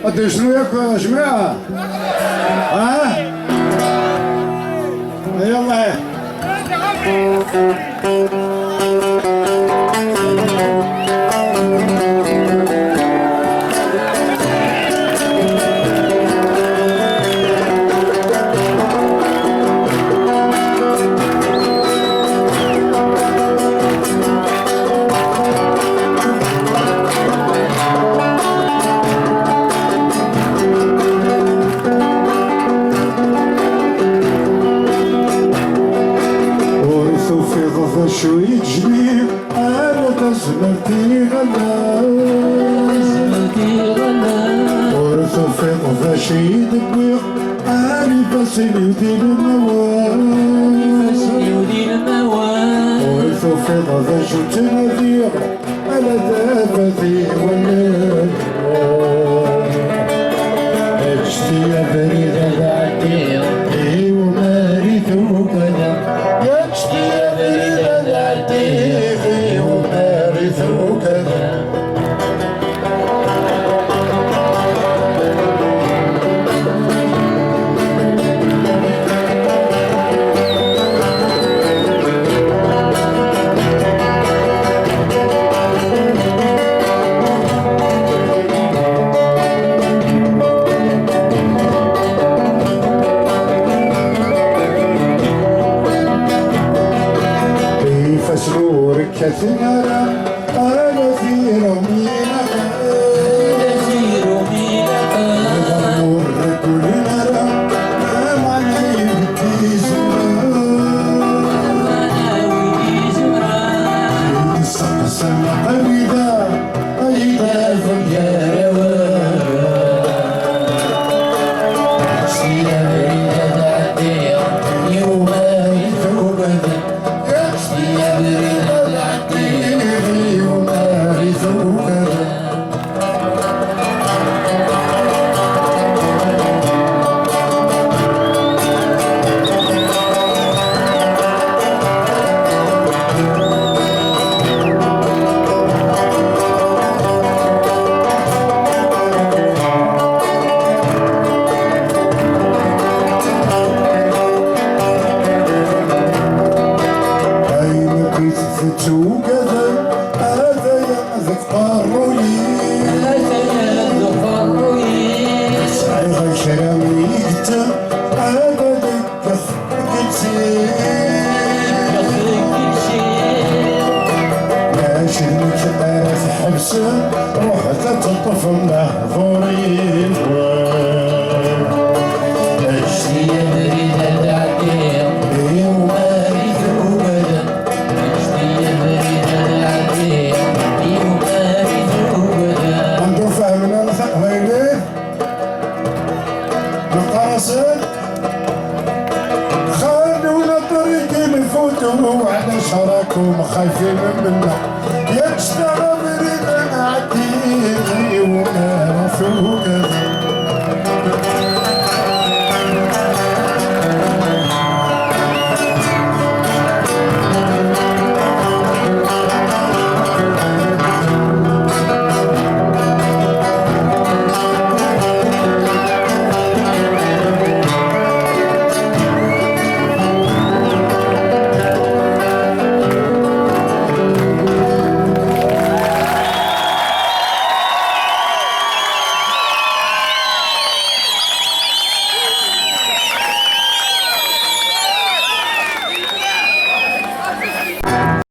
ادري شنو ياكلوا يا جماعه؟ ها؟ يلا شوية جميل أنا تزمرتي غلا ورثو في ضفا شي دبويق أنا بسيلي ودين الموال ورثو في ضفا شو تنذيق أنا دابتي ولا اجتي يا بريدة بعدي إي وماريثو كذا اجتي يا بريدة بعدي وماريثو كذا فسرورك كثيرا أنا في رمينك غمور كل نرى معنى يبدي زمان سما قريبا أيضا فجار سيرا بريدة بعدي يوم يثوب يا بريدة العتيق ومارثو كذا together هذا يعزف قارولي صعيغ شراويته هذا دكف كل ماشي المجبرة في حبسه روحك تطف محظورين اجتي يا بريدة العتيق ومارثو كذا انتو فاهمين الغيبي القاصد خلونا الطريق نفوتوا على شراكم خايفين منا يشتغل